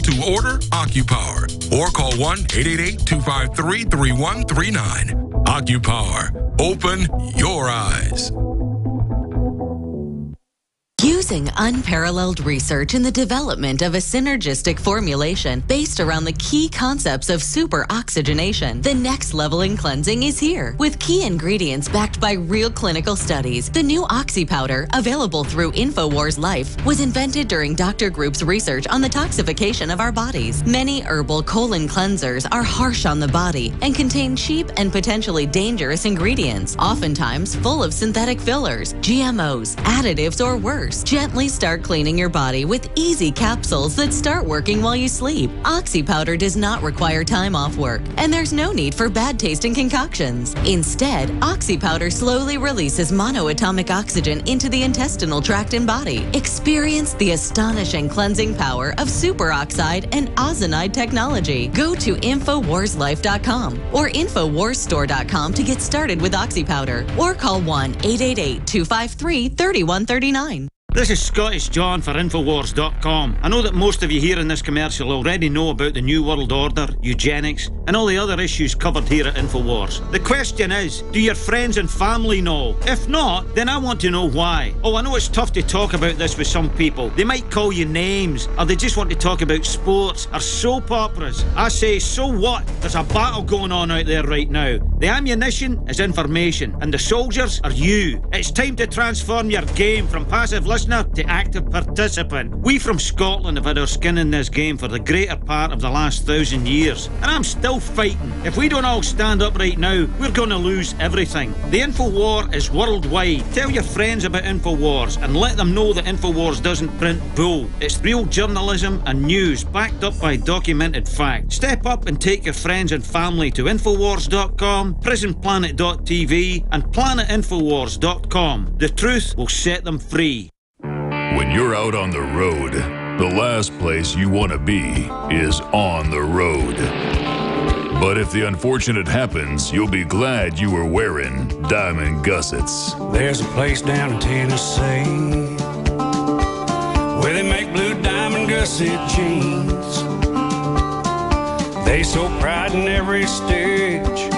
to order OcuPower or call 1-888-253-3139. OcuPower. Open your eyes. Using unparalleled research in the development of a synergistic formulation based around the key concepts of super oxygenation, the next level in cleansing is here. With key ingredients backed by real clinical studies, the new Oxy Powder, available through InfoWars Life, was invented during Dr. Group's research on the toxification of our bodies. Many herbal colon cleansers are harsh on the body and contain cheap and potentially dangerous ingredients, oftentimes full of synthetic fillers, GMOs, additives, or worse. Gently start cleaning your body with easy capsules that start working while you sleep. Oxy Powder does not require time off work, and there's no need for bad tasting concoctions. Instead, Oxy Powder slowly releases monoatomic oxygen into the intestinal tract and body. Experience the astonishing cleansing power of superoxide and ozonide technology. Go to InfoWarsLife.com or InfoWarsStore.com to get started with Oxy Powder, or call 1-888-253-3139. This is Scottish John for Infowars.com. I know that most of you here in this commercial already know about the New World Order, eugenics, and all the other issues covered here at Infowars. The question is, do your friends and family know? If not, then I want to know why. Oh, I know it's tough to talk about this with some people. They might call you names, or they just want to talk about sports or soap operas. I say, so what? There's a battle going on out there right now. The ammunition is information, and the soldiers are you. It's time to transform your game from passive listener to active participant. We from Scotland have had our skin in this game for the greater part of the last 1,000 years, and I'm still fighting. If we don't all stand up right now, we're going to lose everything. The InfoWar is worldwide. Tell your friends about InfoWars and let them know that InfoWars doesn't print bull. It's real journalism and news backed up by documented fact. Step up and take your friends and family to Infowars.com, PrisonPlanet.tv, and PlanetInfowars.com. The truth will set them free. When you're out on the road, the last place you want to be is on the road. But if the unfortunate happens, you'll be glad you were wearing diamond gussets. There's a place down in Tennessee where they make blue diamond gusset jeans. They so pride in every stitch,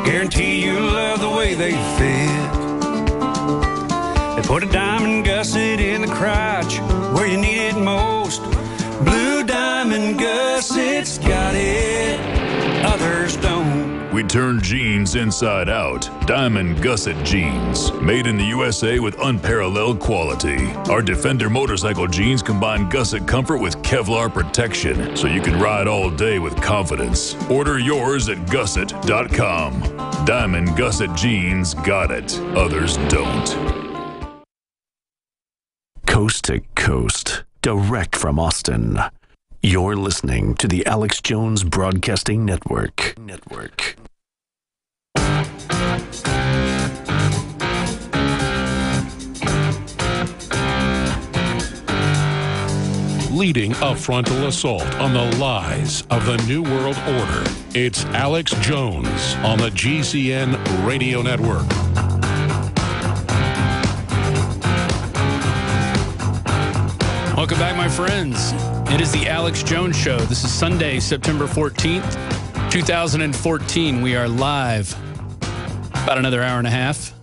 guarantee you love the way they fit. They put a diamond gusset in the crotch where you need it most. Blue diamond gussets got it, others don't. We turn jeans inside out. Diamond gusset jeans. Made in the USA with unparalleled quality. Our Defender motorcycle jeans combine gusset comfort with Kevlar protection, so you can ride all day with confidence. Order yours at gusset.com. Diamond gusset jeans got it, others don't. Coast to coast, direct from Austin. You're listening to the Alex Jones Broadcasting Network. Leading a frontal assault on the lies of the New World Order, it's Alex Jones on the GCN Radio Network. Welcome back, my friends. It is the Alex Jones Show. This is Sunday, September 14th, 2014. We are live about another hour and a half.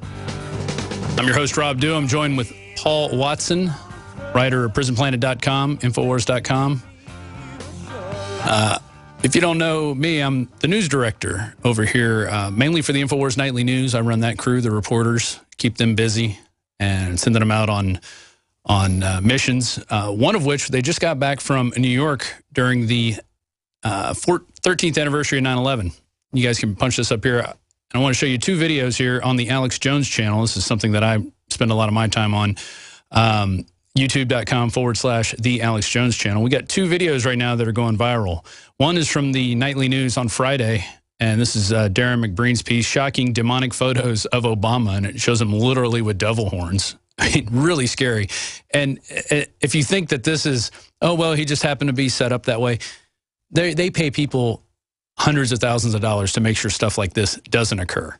I'm your host, Rob Dew. I'm joined with Paul Watson, writer of PrisonPlanet.com, Infowars.com. If you don't know me, I'm the news director over here, mainly for the Infowars Nightly News. I run that crew, the reporters, keep them busy and sending them out on missions, one of which they just got back from New York during the 13th anniversary of 9/11. You guys can punch this up here. I want to show you two videos here on the Alex Jones channel. This is something that I spend a lot of my time on, youtube.com/the Alex Jones channel. We got two videos right now that are going viral. One is from the Nightly News on Friday, and this is Darren McBreen's piece, Shocking Demonic Photos of Obama, and it shows him literally with devil horns. I mean, really scary. And if you think that this is, oh, well, he just happened to be set up that way, they pay people hundreds of thousands of dollars to make sure stuff like this doesn't occur.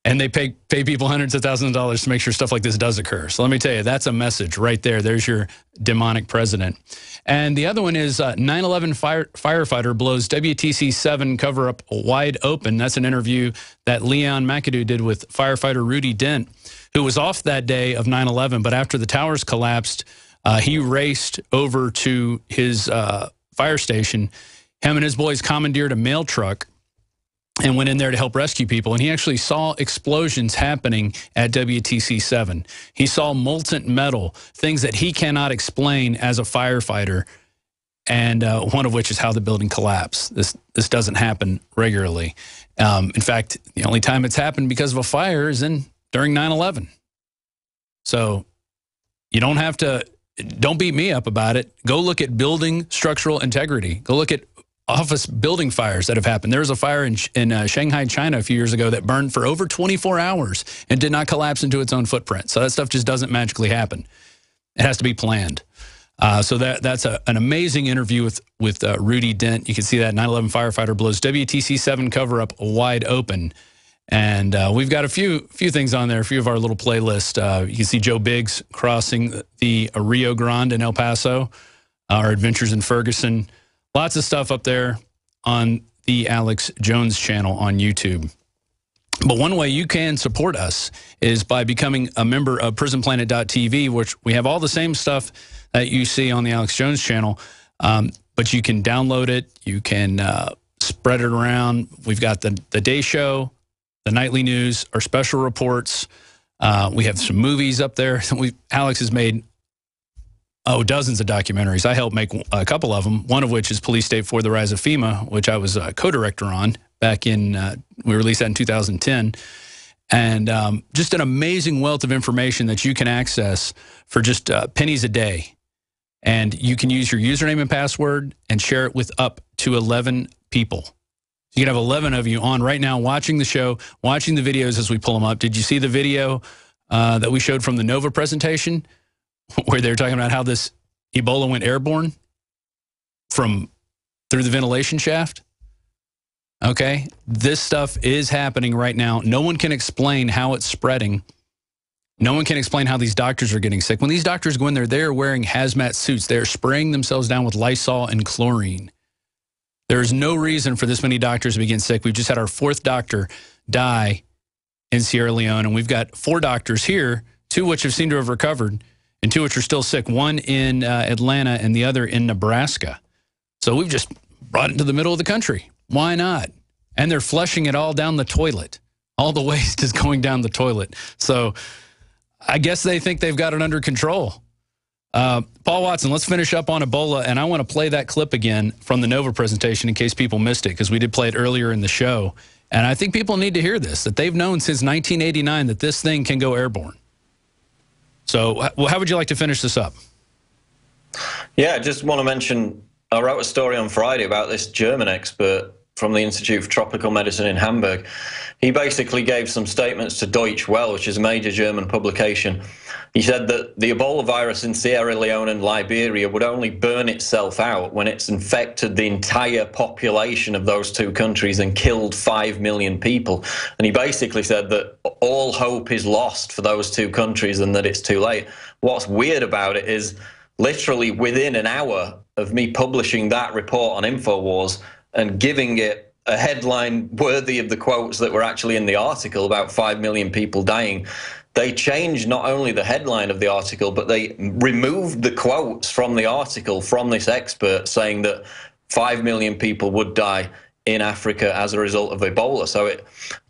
And they pay people hundreds of thousands of dollars to make sure stuff like this does occur. So let me tell you, that's a message right there. There's your demonic president. And the other one is 9/11 firefighter blows WTC 7 cover-up wide open. That's an interview that Leon McAdoo did with firefighter Rudy Dent, who was off that day of 9/11. But after the towers collapsed, he raced over to his fire station. Him and his boys commandeered a mail truck and went in there to help rescue people. And he actually saw explosions happening at WTC 7. He saw molten metal, things that he cannot explain as a firefighter, and one of which is how the building collapsed. This doesn't happen regularly. In fact, the only time it's happened because of a fire is during 9/11. So you don't beat me up about it. Go look at building structural integrity. Go look at office building fires that have happened. There was a fire in Shanghai, China a few years ago that burned for over 24 hours and did not collapse into its own footprint. So that stuff just doesn't magically happen. It has to be planned. So that's an amazing interview with Rudy Dent. You can see that 9/11 firefighter blows WTC 7 cover-up wide open. And we've got a few things on there, a few of our little playlist. You can see Joe Biggs crossing the Rio Grande in El Paso, our adventures in Ferguson. Lots of stuff up there on the Alex Jones channel on YouTube. But one way you can support us is by becoming a member of PrisonPlanet.tv, which we have all the same stuff that you see on the Alex Jones channel, but you can download it. You can spread it around. We've got the day show, the nightly news, our special reports. We have some movies up there. Alex has made dozens of documentaries. I helped make a couple of them, one of which is Police State 4, The Rise of FEMA, which I was a co-director on back in, we released that in 2010. And just an amazing wealth of information that you can access for just pennies a day. And you can use your username and password and share it with up to 11 people. You can have 11 of you on right now watching the show, watching the videos as we pull them up. Did you see the video that we showed from the NOVA presentation where they're talking about how this Ebola went airborne through the ventilation shaft? Okay, this stuff is happening right now. No one can explain how it's spreading. No one can explain how these doctors are getting sick. When these doctors go in there, they're wearing hazmat suits. They're spraying themselves down with Lysol and chlorine. There's no reason for this many doctors to begin sick. We've just had our 4th doctor die in Sierra Leone, and we've got 4 doctors here, 2 which have seemed to have recovered, and 2 which are still sick, one in Atlanta and the other in Nebraska. So we've just brought it into the middle of the country. Why not? And they're flushing it all down the toilet. All the waste is going down the toilet. So I guess they think they've got it under control. Paul Watson, let's finish up on Ebola, and I want to play that clip again from the NOVA presentation in case people missed it, because we did play it earlier in the show. And I think people need to hear this, that they've known since 1989 that this thing can go airborne. So how would you like to finish this up? Yeah, I just want to mention, I wrote a story on Friday about this German expert from the Institute for Tropical Medicine in Hamburg. He basically gave some statements to Deutsche Welle, which is a major German publication. He said that the Ebola virus in Sierra Leone and Liberia would only burn itself out when it's infected the entire population of those 2 countries and killed 5 million people. And he basically said that all hope is lost for those 2 countries and that it's too late. What's weird about it is literally within an hour of me publishing that report on InfoWars and giving it a headline worthy of the quotes that were actually in the article about 5 million people dying, they changed not only the headline of the article, but they removed the quotes from the article from this expert saying that 5 million people would die in Africa as a result of Ebola.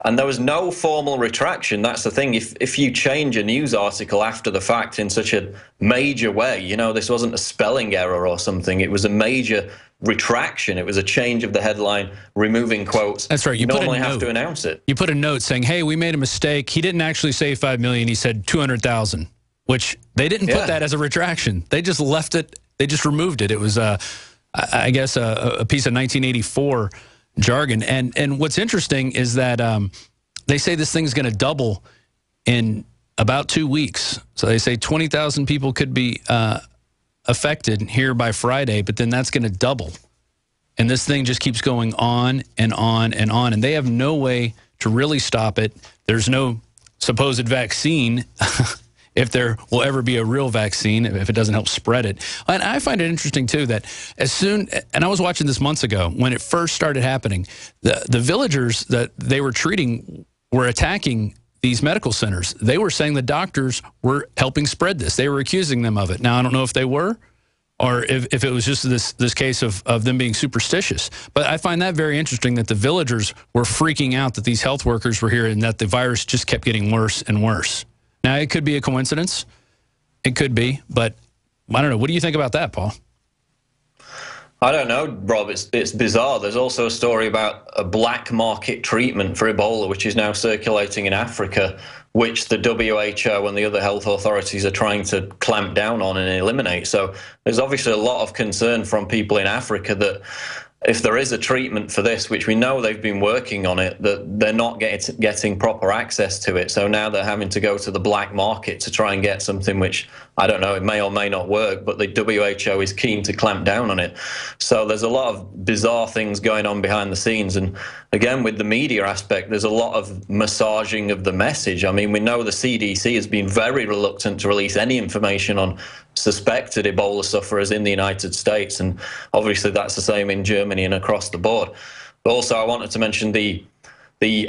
And there was no formal retraction. That's the thing. If you change a news article after the fact in such a major way, you know, this wasn't a spelling error or something. It was a major retraction. It was a change of the headline, removing quotes. That's right. You normally have to announce it. You put a note saying, hey, we made a mistake. He didn't actually say 5 million. He said 200,000, which they didn't put that as a retraction. They just left it. They just removed it. It was, I guess, a piece of 1984 jargon. And what's interesting is that they say this thing's going to double in about 2 weeks. So they say 20,000 people could be affected here by Friday, but then that's going to double. And this thing just keeps going on and on and on. And they have no way to really stop it. There's no supposed vaccine, if there will ever be a real vaccine, if it doesn't help spread it. And I find it interesting, too, that as soon, and I was watching this months ago, when it first started happening, the villagers that they were treating were attacking these medical centers. They were saying the doctors were helping spread this. They were accusing them of it. Now, I don't know if they were, or if it was just this case of them being superstitious. But I find that very interesting that the villagers were freaking out that these health workers were here and that the virus just kept getting worse and worse. Now, it could be a coincidence. It could be. But I don't know. What do you think about that, Paul? I don't know, Rob. It's bizarre. There's also a story about a black market treatment for Ebola, which is now circulating in Africa, which the WHO and the other health authorities are trying to clamp down on and eliminate. So there's obviously a lot of concern from people in Africa that if there is a treatment for this, which we know they've been working on it, that they're not getting proper access to it. So now they're having to go to the black market to try and get something which, I don't know, it may or may not work, but the WHO is keen to clamp down on it. So there's a lot of bizarre things going on behind the scenes. And again, with the media aspect, there's a lot of massaging of the message. I mean, we know the CDC has been very reluctant to release any information on suspected Ebola sufferers in the United States. And obviously that's the same in Germany and across the board. But also I wanted to mention the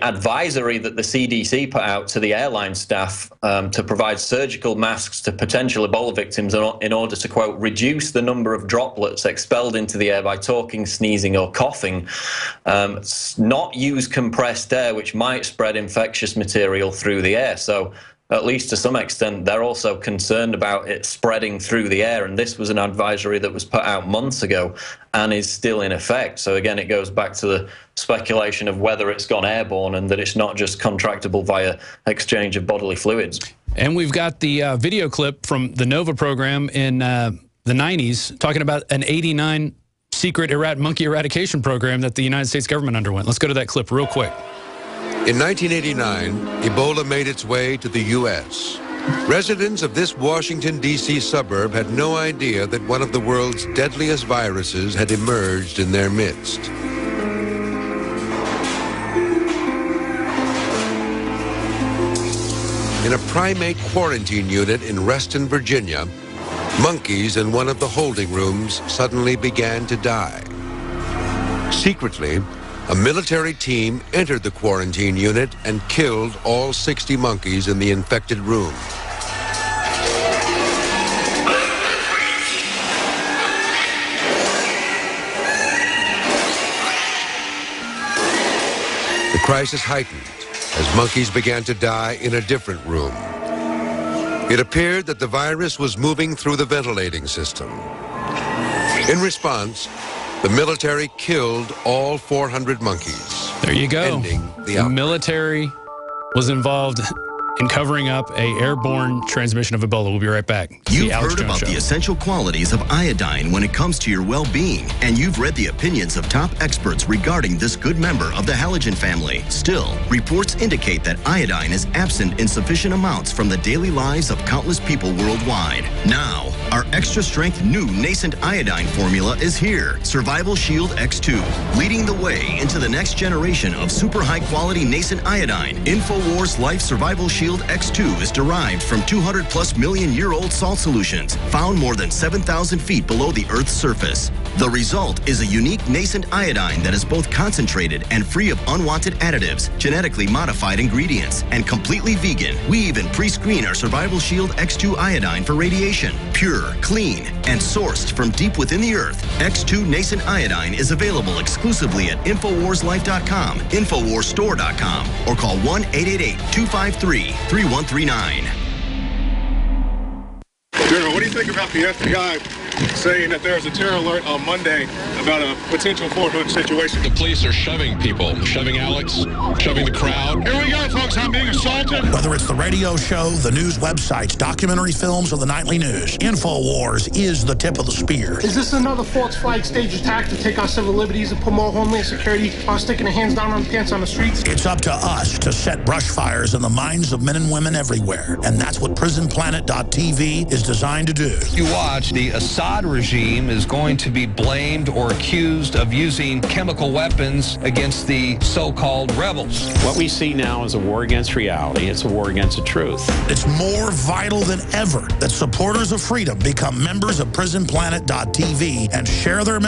advisory that the CDC put out to the airline staff to provide surgical masks to potential Ebola victims in order to, quote, reduce the number of droplets expelled into the air by talking, sneezing, or coughing. Not use compressed air, which might spread infectious material through the air. So at least to some extent, they're also concerned about it spreading through the air. And this was an advisory that was put out months ago and is still in effect. So again, it goes back to the speculation of whether it's gone airborne and that it's not just contractable via exchange of bodily fluids. And we've got the video clip from the NOVA program in the 90s talking about an 89 secret monkey eradication program that the United States government underwent. Let's go to that clip real quick. In 1989, Ebola made its way to the U.S. Residents of this Washington, D.C. suburb had no idea that one of the world's deadliest viruses had emerged in their midst. In a primate quarantine unit in Reston, Virginia, monkeys in one of the holding rooms suddenly began to die. Secretly, a military team entered the quarantine unit and killed all 60 monkeys in the infected room. The crisis heightened as monkeys began to die in a different room. It appeared that the virus was moving through the ventilating system. In response, the military killed all 400 monkeys. There you go. Ending the outbreak. Military was involved in covering up a airborne transmission of Ebola. We'll be right back. You've heard about the essential qualities of iodine when it comes to your well-being, and you've read the opinions of top experts regarding this good member of the halogen family. Still, reports indicate that iodine is absent in sufficient amounts from the daily lives of countless people worldwide. Now, our extra-strength new nascent iodine formula is here, Survival Shield X2, leading the way into the next generation of super high-quality nascent iodine. InfoWars Life Survival Shield X2 is derived from 200+ million-year-old salt solutions found more than 7,000 feet below the Earth's surface. The result is a unique nascent iodine that is both concentrated and free of unwanted additives, genetically modified ingredients, and completely vegan. We even pre-screen our Survival Shield X2 iodine for radiation. Pure, clean, and sourced from deep within the Earth, X2 nascent iodine is available exclusively at InfoWarsLife.com, InfoWarsStore.com, or call 1-888-253-3139. General, what do you think about the FBI saying that there's a terror alert on Monday about a potential Fort Hood situation? The police are shoving people, shoving Alex, shoving the crowd. Here we go, folks. I'm being assaulted. Whether it's the radio show, the news websites, documentary films, or the nightly news, InfoWars is the tip of the spear. Is this another false flag stage attack to take our civil liberties and put more homeland security on sticking their hands down on the pants on the streets? It's up to us to set brush fires in the minds of men and women everywhere. And that's what PrisonPlanet.tv is designed to do. You watch the Assad Assad regime is going to be blamed or accused of using chemical weapons against the so-called rebels. What we see now is a war against reality. It's a war against the truth. It's more vital than ever that supporters of freedom become members of PrisonPlanet.tv and share their